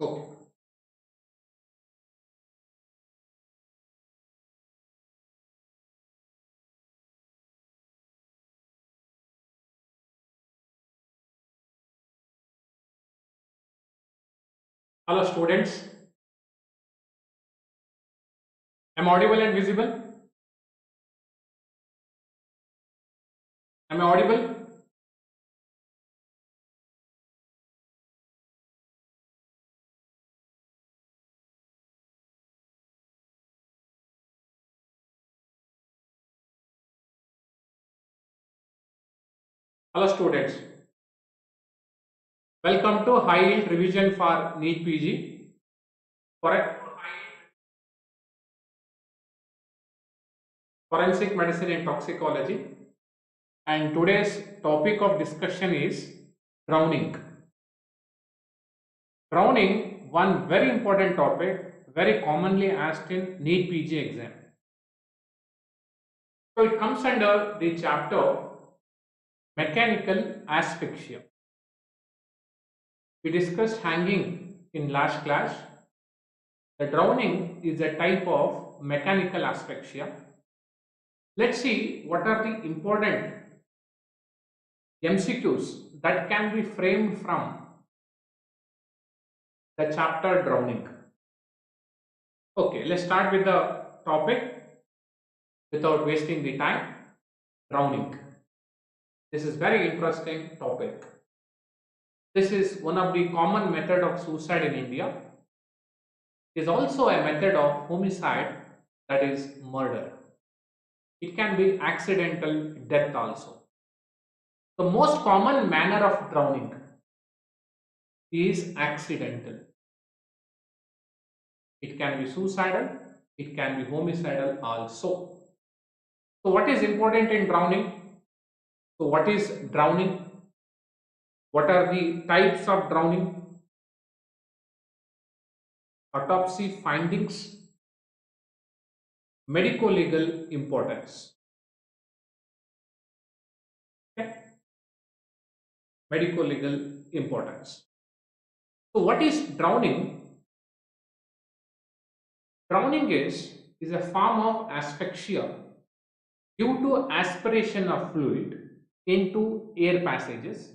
Okay. Hello students, am I audible and visible? Am I audible? Hello students, welcome to high yield revision for NEET PG. Forensic medicine and toxicology, and today's topic of discussion is drowning. Drowning, one very important topic, very commonly asked in NEET PG exam. So it comes under the chapter mechanical asphyxia. We discussed hanging in last class. The drowning is a type of mechanical asphyxia. Let's see what are the important MCQs that can be framed from the chapter drowning. Okay, let's start with the topic without wasting the time. Drowning. This is very interesting topic. This is one of the common method of suicide in India. It is also a method of homicide, that is murder. It can be accidental death also. The most common manner of drowning is accidental. It can be suicidal, it can be homicidal also. So what is important in drowning? So what is drowning? What are the types of drowning? Autopsy findings, medico-legal importance. Okay? Medico-legal importance. So what is drowning? Drowning is a form of asphyxia due to aspiration of fluid into air passages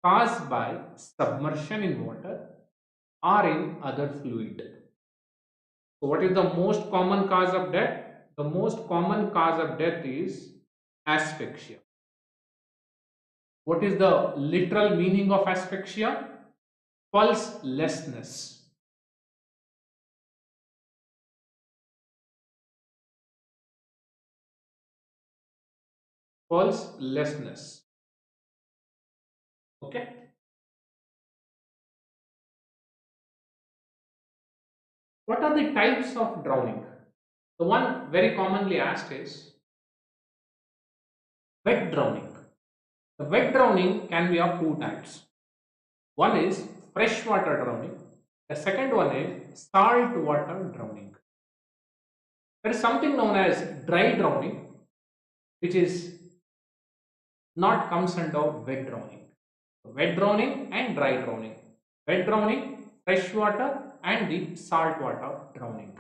caused by submersion in water or in other fluid. So what is the most common cause of death? The most common cause of death is asphyxia. What is the literal meaning of asphyxia? Pulselessness. Pulselessness. Okay. What are the types of drowning? The one very commonly asked is wet drowning. The wet drowning can be of two types. One is freshwater drowning. The second one is saltwater drowning. There is something known as dry drowning, which is not comes under wet drowning. Wet drowning and dry drowning. Wet drowning, freshwater, and the saltwater drowning.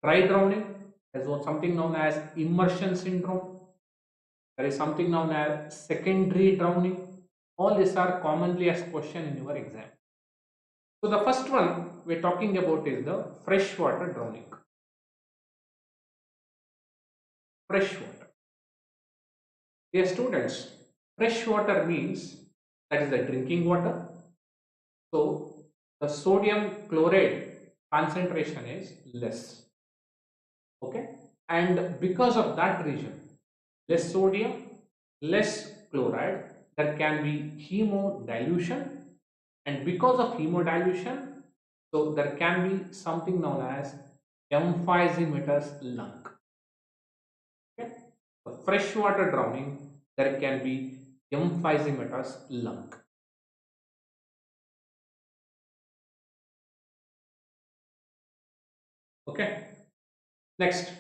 Dry drowning is something known as immersion syndrome. There is something known as secondary drowning. All these are commonly asked question in your exam. So the first one we're talking about is the freshwater drowning. Freshwater. Dear students, freshwater means that is the drinking water. So the sodium chloride concentration is less. Okay, and because of that reason, less sodium, less chloride, there can be hemodilution, and because of hemodilution, so there can be something known as emphysematous lung. Okay, the freshwater drowning, there can be emphysematous lung. Okay, next,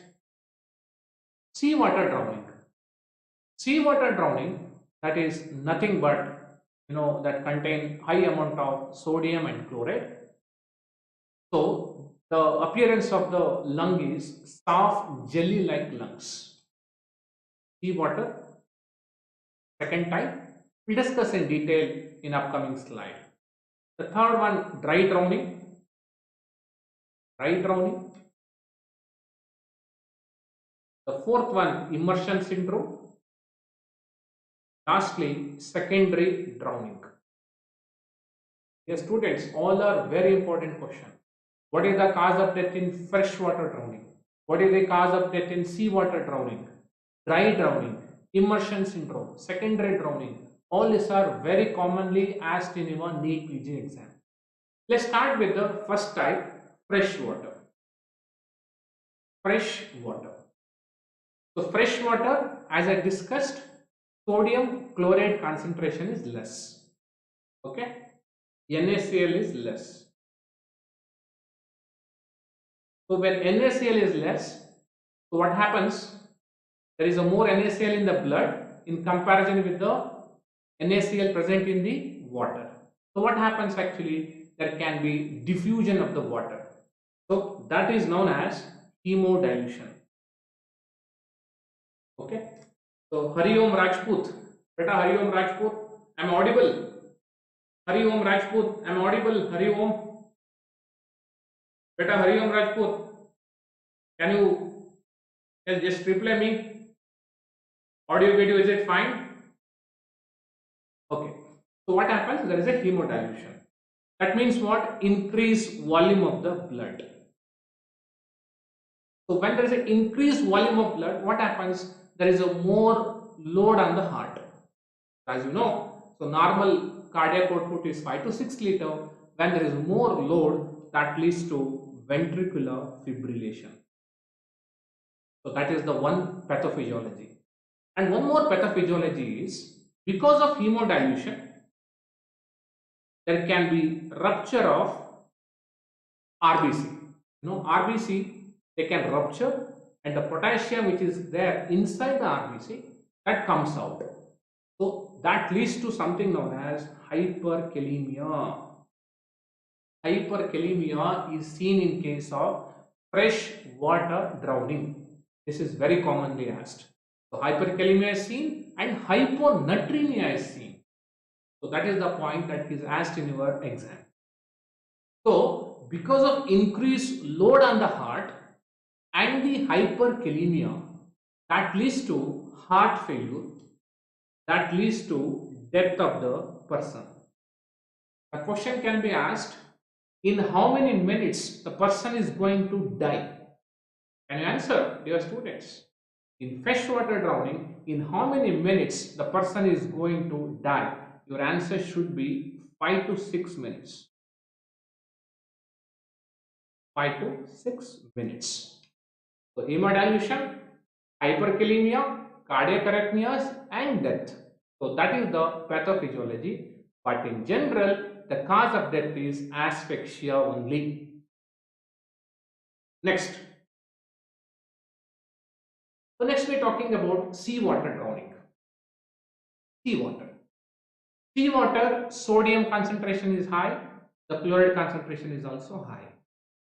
seawater drowning. Seawater drowning, that is nothing but that contain high amount of sodium and chloride. The appearance of the lung is soft jelly-like lungs. Seawater, second type. We'll discuss in detail in upcoming slide. The third one, dry drowning. Dry drowning. The fourth one, immersion syndrome. Lastly, secondary drowning. Yes, students, all are very important questions. What is the cause of death in freshwater drowning? What is the cause of death in seawater drowning? Dry drowning, immersion syndrome, secondary drowning. All these are very commonly asked in your NEET PG exam. Let's start with the first type, freshwater. Freshwater. So freshwater, as I discussed, sodium chloride concentration is less. Okay, NaCl is less. So when NaCl is less, so what happens? There is a more NaCl in the blood in comparison with the NaCl present in the water. So what happens actually? There can be diffusion of the water. So that is known as hemodilution. Okay. So Hari Om Rajput. Beta Hari Om Rajput. I am audible. Hari Om Rajput. I am audible. Hari Om. Beta Hari Om Rajput. Can you just reply me? Audio video, is it fine? Okay. So what happens? There is a hemodilution. That means what? Increased volume of the blood. So when there is an increased volume of blood, what happens? There is a more load on the heart. As you know, so normal cardiac output is 5 to 6 liter. When there is more load, that leads to ventricular fibrillation. So that is the one pathophysiology. And one more pathophysiology is, because of hemodilution, there can be rupture of RBC. RBC, they can rupture, and the potassium which is there inside the RBC, that comes out. So that leads to something known as hyperkalemia. Hyperkalemia is seen in case of freshwater drowning. This is very commonly asked. So hyperkalemia is seen and hyponatremia is seen. So that is the point that is asked in your exam. So because of increased load on the heart and the hyperkalemia, that leads to heart failure, that leads to death of the person. A question can be asked, in how many minutes the person is going to die? Can you answer, dear students? In freshwater drowning, in how many minutes the person is going to die? Your answer should be 5 to 6 minutes. 5 to 6 minutes. So hemodilution, hyperkalemia, cardiac arrhythmias and death. So that is the pathophysiology. But in general, the cause of death is asphyxia only. Next. So next we are talking about seawater drowning. Seawater. Seawater, sodium concentration is high, the chloride concentration is also high.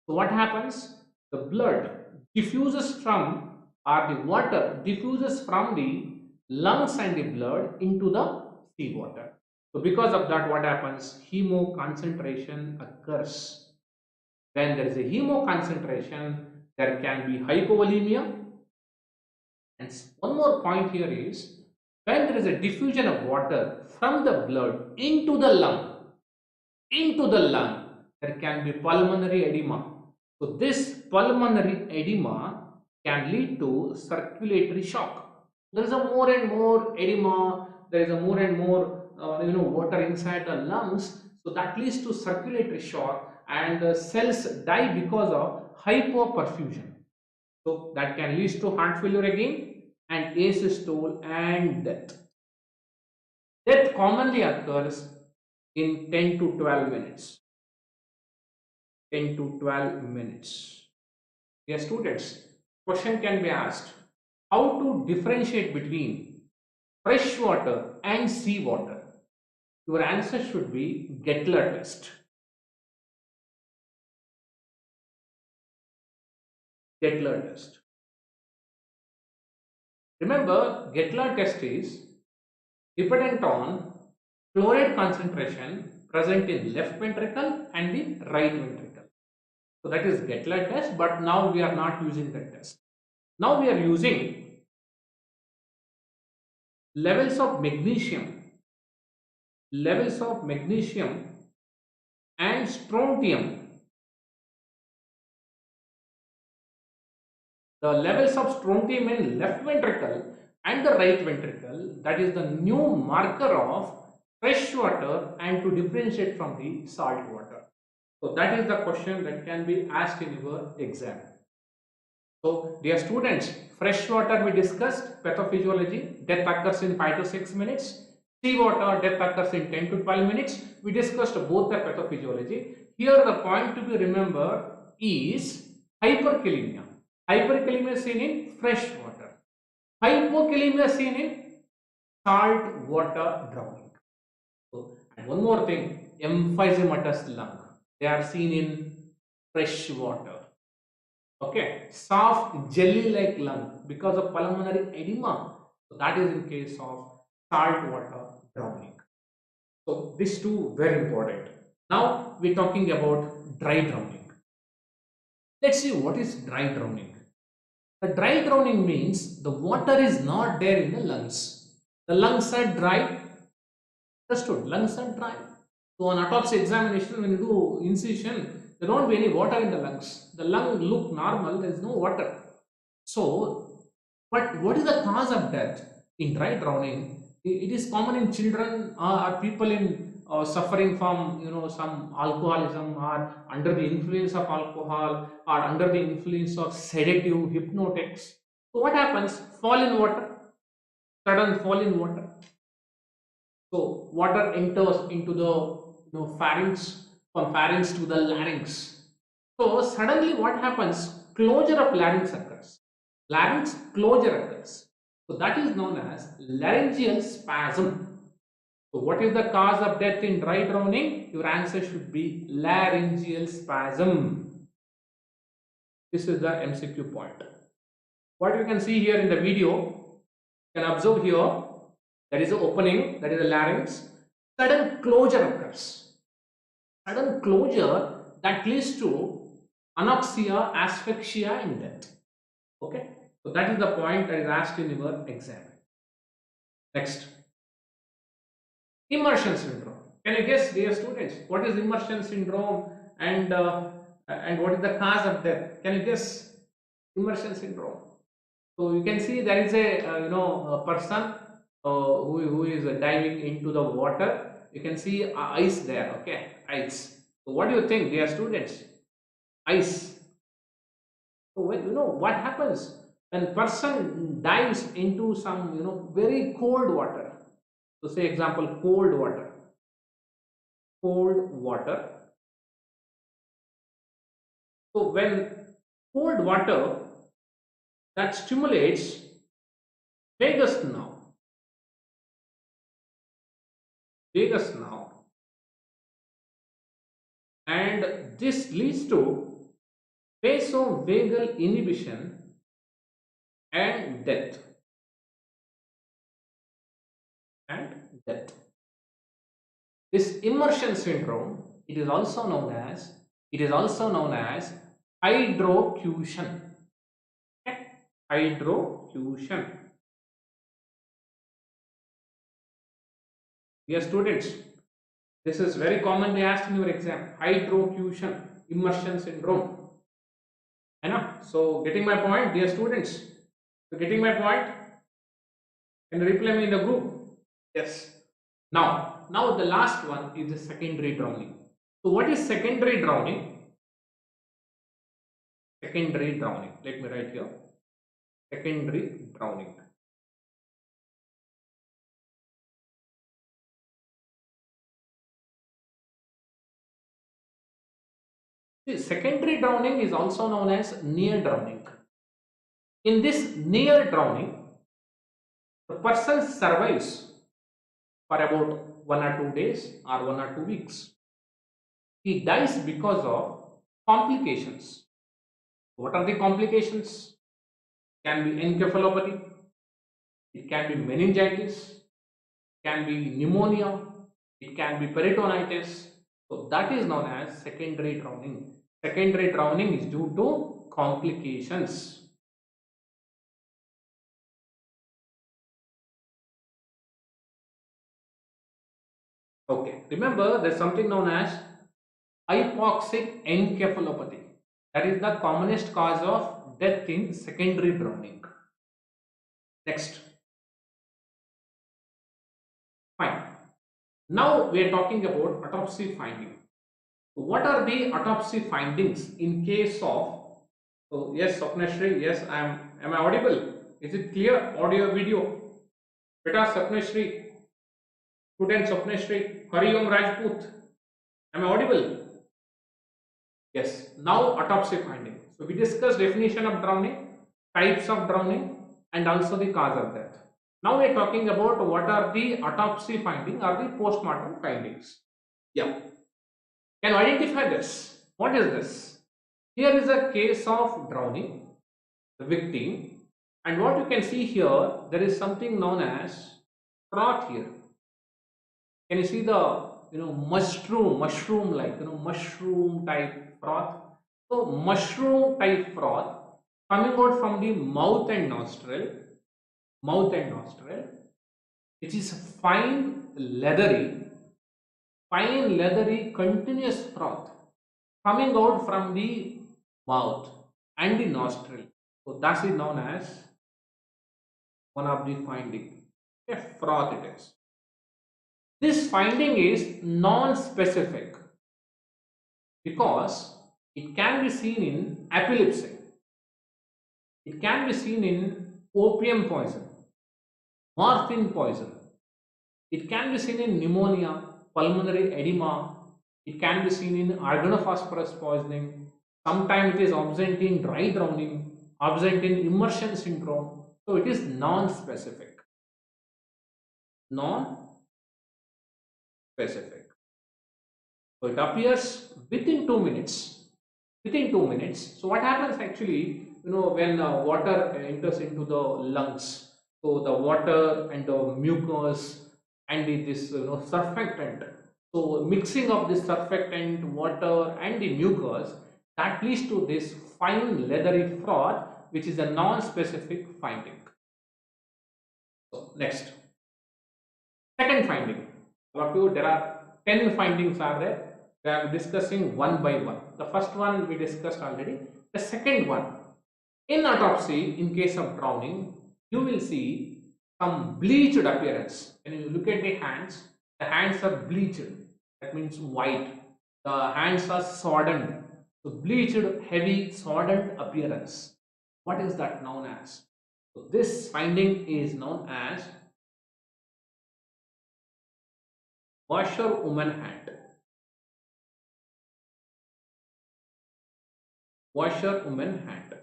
So what happens? The blood diffuses from, or the water diffuses from the lungs and the blood into the seawater. So because of that, what happens? Hemoconcentration occurs. When there is a hemoconcentration, there can be hypovolemia. And one more point here is, when there is a diffusion of water from the blood into the lung, there can be pulmonary edema. So this pulmonary edema can lead to circulatory shock. There is a more and more edema, there is a more and more water inside the lungs. So that leads to circulatory shock, and the cells die because of hypoperfusion. So that can lead to heart failure again, and asystole and death. Death commonly occurs in 10 to 12 minutes. 10 to 12 minutes. Dear students, question can be asked, how to differentiate between freshwater and seawater? Your answer should be Gettler test. Gettler test. Remember, Gettler test is dependent on fluoride concentration present in left ventricle and the right ventricle. So that is Gettler test, but now we are not using that test. Now we are using levels of magnesium and strontium. The levels of strontium in left ventricle and the right ventricle, that is the new marker of fresh water and to differentiate from the salt water. So that is the question that can be asked in your exam. So dear students, fresh water we discussed, pathophysiology, death occurs in 5 to 6 minutes. Seawater, death occurs in 10 to 12 minutes. We discussed both the pathophysiology. Here the point to be remembered is hyperkalemia. Hyperkalemia seen in fresh water. Hypokalemia seen in salt water drowning. So, and one more thing, emphysematous lung. They are seen in fresh water. Okay, soft jelly-like lung because of pulmonary edema. So that is in case of salt water drowning. So these two very important. Now we're talking about dry drowning. Let's see what is dry drowning. The dry drowning means the water is not there in the lungs. The lungs are dry. Understood? Lungs are dry. So on autopsy examination, when you do incision, there won't be any water in the lungs. The lung look normal, there is no water. So, but what is the cause of death in dry drowning? It is common in children or people in suffering from some alcoholism or under the influence of alcohol or under the influence of sedative hypnotics. So what happens? Fall in water, sudden fall in water. So water enters into the pharynx, from pharynx to the larynx. So suddenly what happens? Closure of larynx occurs. Larynx closure occurs. So that is known as laryngeal spasm. So what is the cause of death in dry drowning? Your answer should be laryngeal spasm. This is the MCQ point. What you can see here in the video, you can observe here, there is an opening, that is the larynx. Sudden closure occurs. Sudden closure that leads to anoxia, asphyxia and death. Okay, so that is the point that is asked in your exam. Next, immersion syndrome. Can you guess, dear students, what is immersion syndrome and what is the cause of death? Can you guess immersion syndrome? So you can see there is a person who is diving into the water. You can see ice there. Okay, ice. So what do you think, dear students? Ice. So when what happens when person dives into some very cold water. So say example, cold water. So when cold water, that stimulates vagus nerve, and this leads to vasovagal inhibition and death. This immersion syndrome, it is also known as hydrofusion. Okay? Hydrofusion. Dear students, this is very commonly asked in your exam. Hydrofusion, immersion syndrome. So getting my point, dear students? So getting my point? Can you reply me in the group? Yes. Now the last one is the secondary drowning. So what is secondary drowning? Secondary drowning. Let me write here. Secondary drowning. See, secondary drowning is also known as near drowning. In this near drowning, the person survives for about 1 or 2 days or 1 or 2 weeks. He dies because of complications. What are the complications? Can be encephalopathy, it can be meningitis, can be pneumonia, it can be peritonitis. So that is known as secondary drowning. Secondary drowning is due to complications. Okay, remember there's something known as hypoxic encephalopathy. That is the commonest cause of death in secondary drowning. Next, fine. Now we are talking about autopsy finding. What are the autopsy findings in case of? So yes, Swapnashri, yes, am I audible? Is it clear? Audio, video. Beta Swapnashri, student Swapnashri, Hari Om Rajput. Am I audible? Yes. Now autopsy finding. So we discussed definition of drowning, types of drowning, and also the cause of death. Now we are talking about what are the autopsy finding or the postmortem findings. Yeah. Can you identify this? What is this? Here is a case of drowning, the victim, and what you can see here, there is something known as froth here. Can you see the mushroom like mushroom type froth? So mushroom type froth coming out from the mouth and nostril, which is fine leathery continuous froth coming out from the mouth and the nostril. So that is known as one of the finding. A froth it is. This finding is non-specific because it can be seen in epilepsy, it can be seen in opium poison, morphine poison, it can be seen in pneumonia, pulmonary edema, it can be seen in organophosphorus poisoning, sometimes it is absent in dry drowning, absent in immersion syndrome. So it is non-specific. Non-specific. So it appears within 2 minutes. Within 2 minutes. So what happens actually, when water enters into the lungs, so the water and the mucus and this surfactant. So mixing of this surfactant, water and the mucus, that leads to this fine leathery froth, which is a non-specific finding. So next, second finding. All of you, there are 10 findings are there. We are discussing one by one. The first one we discussed already. The second one, in autopsy, in case of drowning, you will see some bleached appearance. When you look at the hands are bleached. That means white. The hands are sodden. So bleached, heavy, sodden appearance. What is that known as? So this finding is known as washerwoman hand. Washerwoman hand.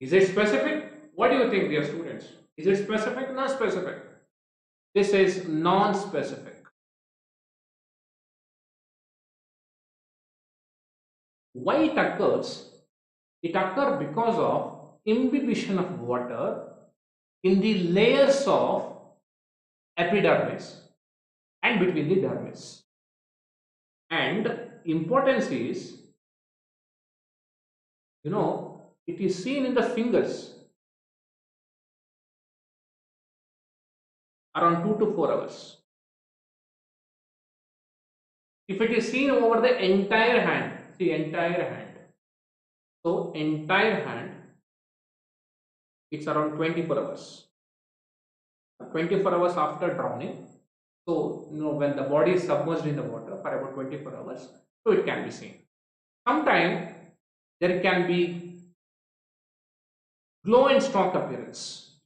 Is it specific? What do you think, dear students? Is it specific? Not specific. This is non-specific. Why it occurs? It occurs because of imbibition of water in the layers of epidermis and between the dermis. And importance is, it is seen in the fingers around 2 to 4 hours. If it is seen over the entire hand, see entire hand. So entire hand, it's around 24 hours. 24 hours after drowning. So, when the body is submerged in the water for about 24 hours, so it can be seen. Sometimes there can be glow and stalk appearance.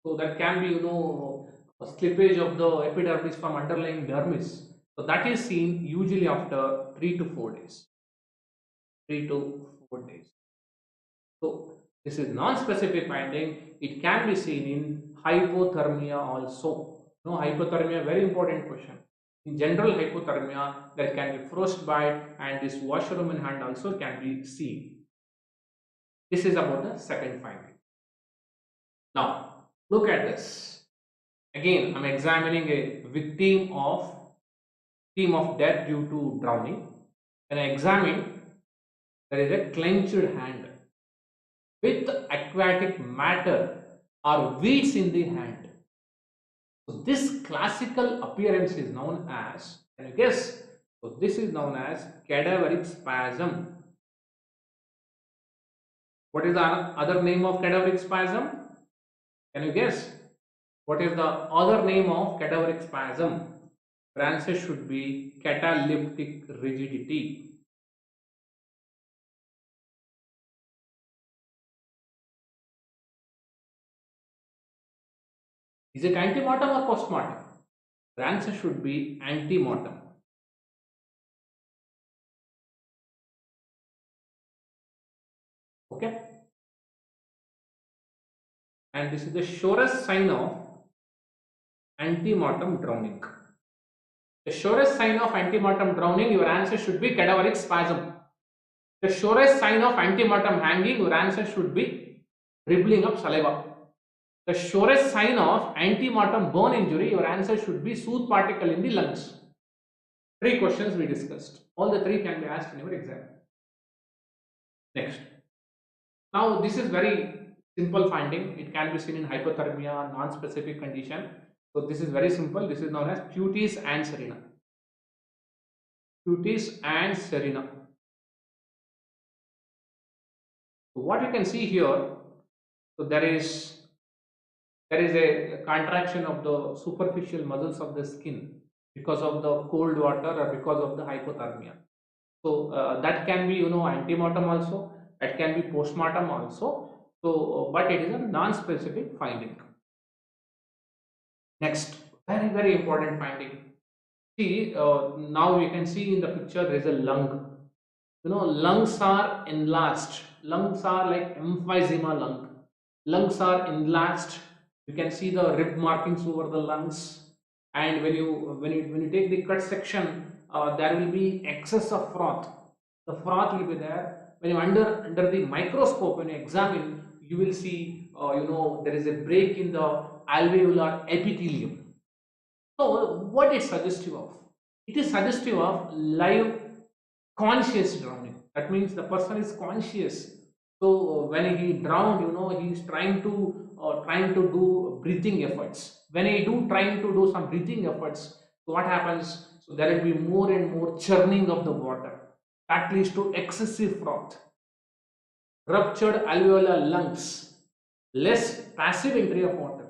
So that can be, a slippage of the epidermis from underlying dermis. So that is seen usually after 3 to 4 days. 3 to 4 days. So this is non-specific finding. It can be seen in hypothermia also. Hypothermia, very important question. In general hypothermia, there can be frostbite and this washerwoman hand also can be seen. This is about the second finding. Now, look at this. Again, I'm examining a victim of death due to drowning. When I examine, there is a clenched hand with aquatic matter or weeds in the hand. So this classical appearance is known as, can you guess? So this is known as cadaveric spasm. What is the other name of cadaveric spasm? Can you guess? What is the other name of cadaveric spasm? The answer should be cataleptic rigidity. Is it antemortem or postmortem? The answer should be antemortem. Okay? And this is the surest sign of antemortem drowning. The surest sign of antemortem drowning, your answer should be cadaveric spasm. The surest sign of antemortem hanging, your answer should be dribbling of saliva. The surest sign of antemortem bone injury, your answer should be soot particle in the lungs. 3 questions we discussed. All the 3 can be asked in your exam. Next. Now this is very simple finding. It can be seen in hypothermia, non-specific condition. So this is very simple. This is known as 𝐀𝐻 and 𝐶𝐻. 𝐀𝐻 and 𝐶𝐻. So what you can see here, so there is a contraction of the superficial muscles of the skin because of the cold water or because of the hypothermia. So that can be, antemortem also, that can be postmortem also. So but it is a non-specific finding. Next, very, very important finding. See, now you can see in the picture there is a lung. Lungs are enlarged. Lungs are like emphysema lung. Lungs are enlarged. You can see the rib markings over the lungs. And when you take the cut section, there will be excess of froth. The froth will be there. When you under the microscope, when you examine, you will see there is a break in the alveolar epithelium. So what is suggestive of? It is suggestive of live conscious drowning. That means the person is conscious. So when he drowned, he is trying to do breathing efforts. When he trying to do some breathing efforts, so what happens? So there will be more and more churning of the water. That leads to excessive froth, ruptured alveolar lungs, less passive entry of water.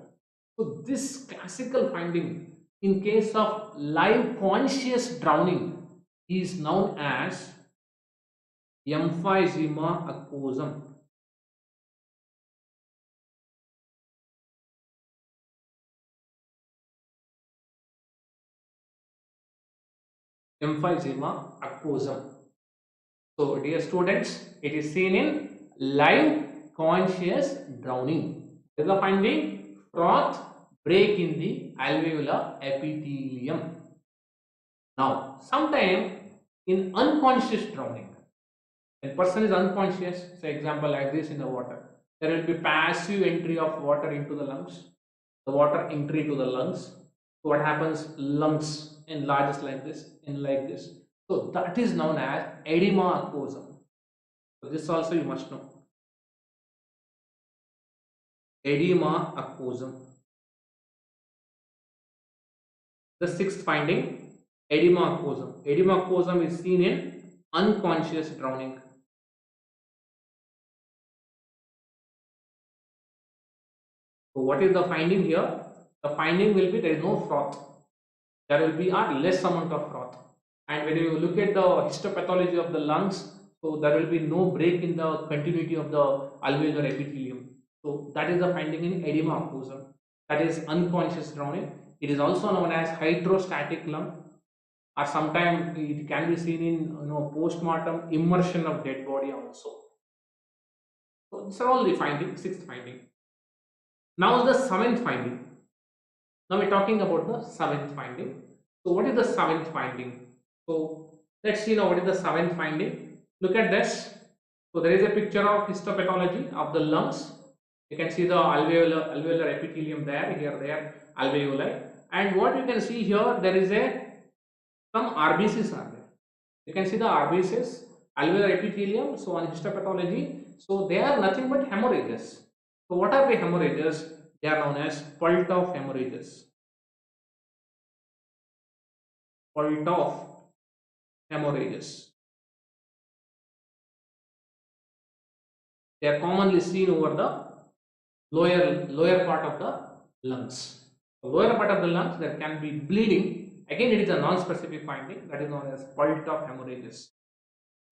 So this classical finding in case of live conscious drowning is known as emphysema aquosum. Emphysema aquosum. So dear students, it is seen in live conscious drowning. This is the finding: froth, break in the alveolar epithelium. Now, sometime in unconscious drowning, when person is unconscious, say example like this in the water, there will be passive entry of water into the lungs. The water entry to the lungs. So what happens? Lungs enlarges like this, in like this. So that is known as edema aquosum. So this also you must know. Edema aquosum. The 6th finding, edema aquosum. Edema aquosum is seen in unconscious drowning. So what is the finding here? The finding will be there is no froth. There will be a less amount of froth. And when you look at the histopathology of the lungs, so there will be no break in the continuity of the alveolar epithelium. So that is the finding in edema aquosum. That is unconscious drowning. It is also known as hydrostatic lung, or sometimes it can be seen in post-mortem immersion of dead body also. So these are all the findings. 6th finding. Now the 7th finding. Now we're talking about the 7th finding. So what is the 7th finding? So let's see now what is the 7th finding. Look at this. So there is a picture of histopathology of the lungs. You can see the alveolar epithelium there, here, there, alveoli. And what you can see here, there is some RBCs are there. You can see the RBCs, alveolar epithelium. So on histopathology, so they are nothing but hemorrhages. So what are the hemorrhages? They are known as pult of hemorrhages. Pult of hemorrhages. They are commonly seen over the lower part of the lungs. The lower part of the lungs, there can be bleeding. Again, it is a non-specific finding that is known as pult of hemorrhages.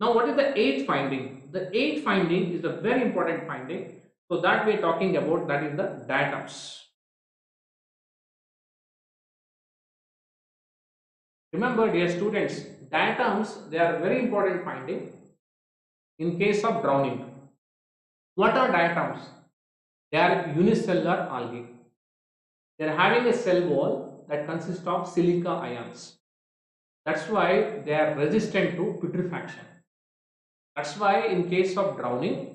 Now, what is the eighth finding? The eighth finding is a very important finding. So that we are talking about, that is the diatoms. Remember, dear students, diatoms, they are very important finding in case of drowning. What are diatoms? They are unicellular algae. They are having a cell wall that consists of silica ions. That's why they are resistant to putrefaction. That's why in case of drowning,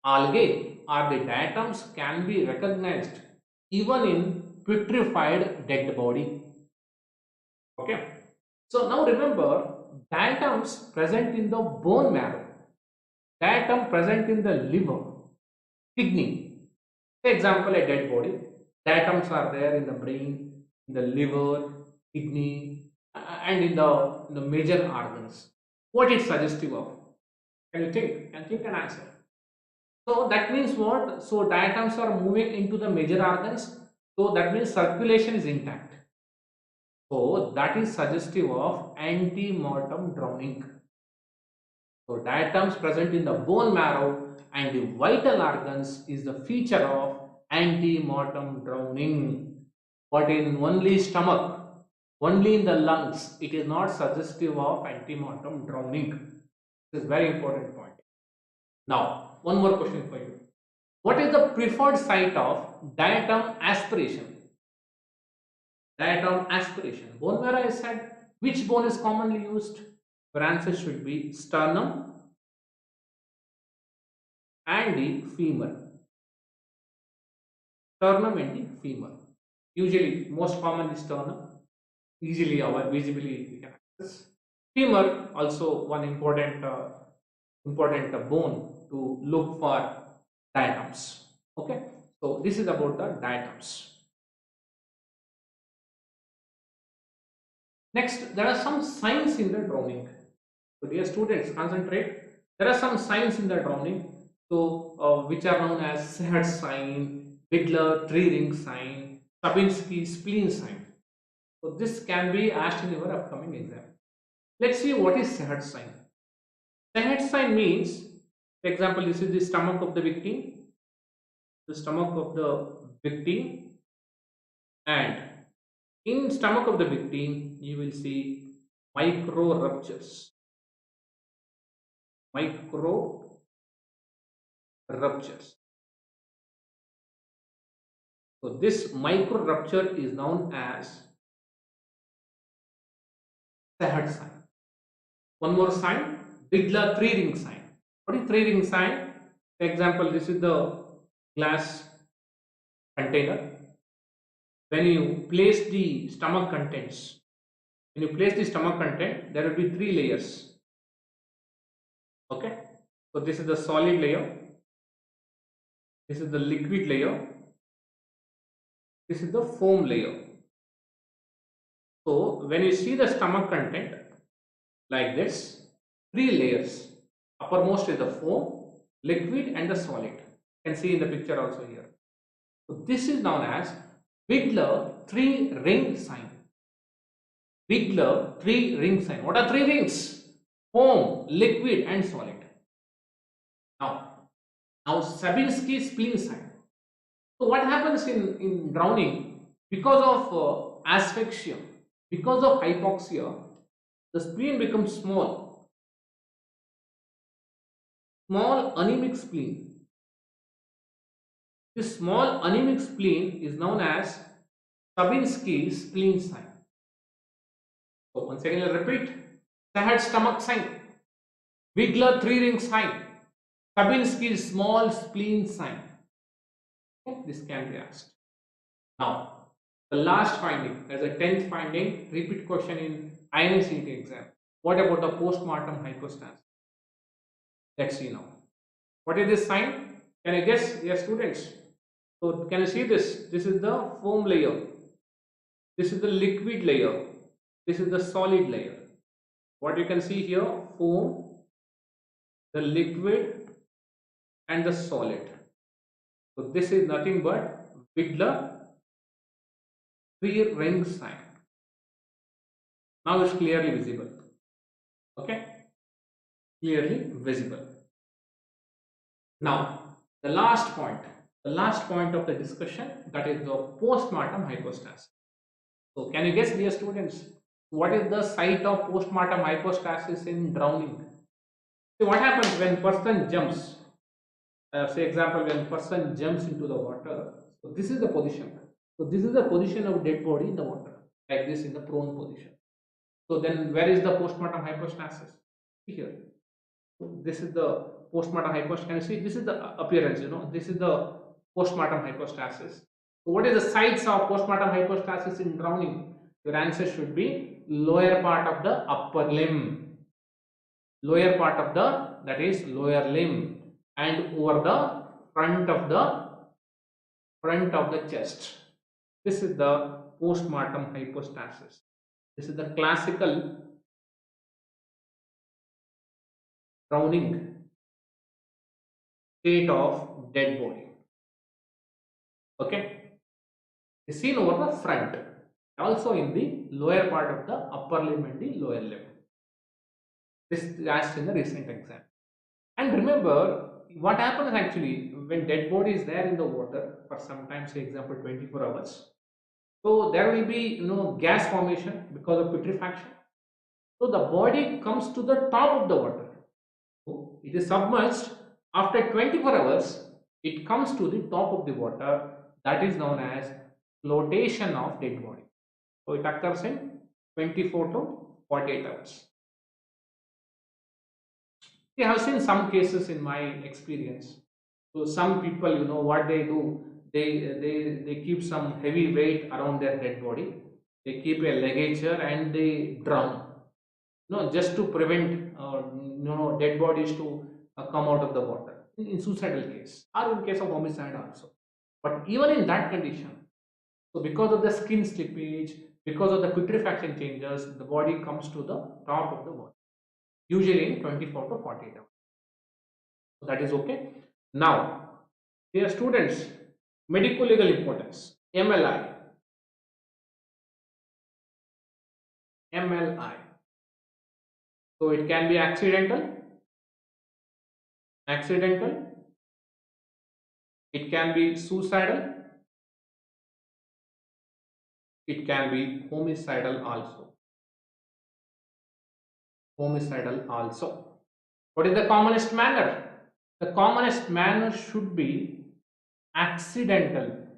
algae or the diatoms can be recognized even in putrefied dead body. Okay. So now remember, diatoms present in the bone marrow, diatom present in the liver, kidney. For example, a dead body, diatoms are there in the brain, in the liver, kidney, and in the major organs. What it suggestive of? Can you think? Can think and answer. So that means what? So diatoms are moving into the major organs. So that means circulation is intact. So that is suggestive of ante-mortem drowning. So diatoms present in the bone marrow and the vital organs is the feature of ante-mortem drowning. But in only stomach, only in the lungs, it is not suggestive of ante-mortem drowning. This is very important point. Now, one more question for you. What is the preferred site of diatom aspiration? Diatom aspiration. Bone marrow is said. Which bone is commonly used? Your answer should be sternum and the femur. Sternum and the femur. Usually, most commonly sternum. Easily, visibly we can access. Femur also one important bone to look for diatoms. Okay, so this is about the diatoms. Next, there are some signs in the drowning. So dear students, concentrate. There are some signs in the drowning, so which are known as Sehed sign, Bigler tree-ring sign, Sabinski spleen sign. So this can be asked in your upcoming exam. Let's see what is Sehed sign. Sehed sign means, for example, this is the stomach of the victim. The stomach of the victim, and in stomach of the victim you will see micro ruptures. Micro ruptures. So this micro rupture is known as Sehed sign. One more sign, Bigler tree-ring sign. What is tree-ring sign? For example, this is the glass container. When you place the stomach contents, there will be 3 layers. Okay, so this is the solid layer, this is the liquid layer, this is the foam layer. So when you see the stomach content like this, 3 layers. Uppermost is the foam, liquid and the solid. You can see in the picture also here. So this is known as Bigler tree-ring sign. Bigler tree-ring sign. What are 3 rings? Foam, liquid and solid. Now Sabinski spleen sign. So what happens in drowning? Because of asphyxia, because of hypoxia, the spleen becomes small anemic spleen. This small anemic spleen is known as Sabinski spleen sign. So once again I'll repeat: Sehed stomach sign, Bigler tree-ring sign, 𝐀𝐵INSky's small spleen sign. Okay, this can be asked. Now, the last finding, as a 10th finding, repeat question in INICET exam. What about the postmortem hypostasis? Let's see now. What is this sign? Can you guess? Yes, students. So, can you see this? This is the foam layer. This is the liquid layer. This is the solid layer. What you can see here, foam, the liquid and the solid. So this is nothing but Widler three-ring sign. Now it's clearly visible. Okay, clearly visible. Now the last point of the discussion, that is the postmortem hypostasis. So can you guess, dear students, what is the site of postmortem hypostasis in drowning? See, what happens when person jumps? Say example, when person jumps into the water. So this is the position. So this is the position of dead body in the water, like this, in the prone position. So then where is the postmortem hypostasis? Here. So this is the postmortem hypostasis. Can you see? This is the appearance, this is the postmortem hypostasis. So what is the sites of postmortem hypostasis in drowning? Your answer should be lower part of the upper limb, lower part of the, that is lower limb, and over the front of the chest. This is the postmortem hypostasis. This is the classical drowning state of dead body. Okay, is seen over the front, also in the lower part of the upper limb and the lower limb. This is asked in the recent exam. And remember, what happens actually when dead body is there in the water for some say example 24 hours. So there will be gas formation because of putrefaction. So the body comes to the top of the water. So it is submerged. After 24 hours, it comes to the top of the water. That is known as flotation of dead body. So it occurs in 24 to 48 hours. I have seen some cases in my experience. So some people, what they do, they keep some heavy weight around their dead body. They keep a ligature and they drown, just to prevent dead bodies to come out of the water in suicidal case, or in case of homicide also. But even in that condition, so because of the skin slippage, because of the putrefaction changes, the body comes to the top of the water, usually in 24 to 48 hours. So that is okay. Now, dear students, medical legal importance, MLI. So it can be accidental, it can be suicidal, it can be homicidal also. What is the commonest manner? The commonest manner should be accidental.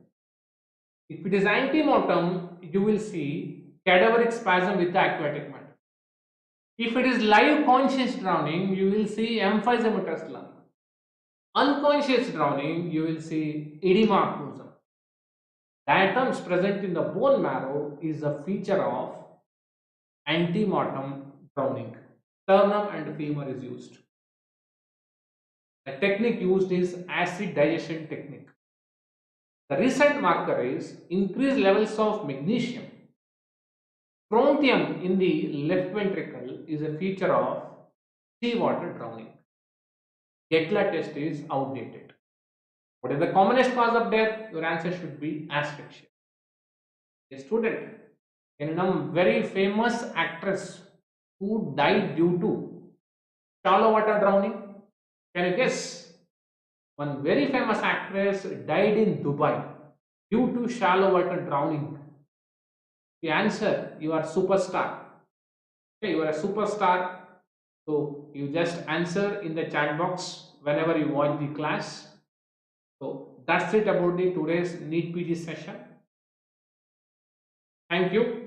If it is antemortem, you will see cadaveric spasm with the aquatic matter. If it is live conscious drowning, you will see emphysematous lung. Unconscious drowning, you will see edema aquosum. Diatoms present in the bone marrow is a feature of antemortem drowning. Sternum and femur is used. The technique used is acid digestion technique. The recent marker is increased levels of magnesium. Strontium in the left ventricle is a feature of seawater drowning. Ghekla test is outdated. What is the commonest cause of death? Your answer should be asphyxia. A student, a very famous actress who died due to shallow water drowning. Can you guess? One very famous actress died in Dubai due to shallow water drowning. The answer, you are superstar. Okay, you are a superstar. So you just answer in the chat box whenever you watch the class. So that's it about the today's NEET PG session. Thank you.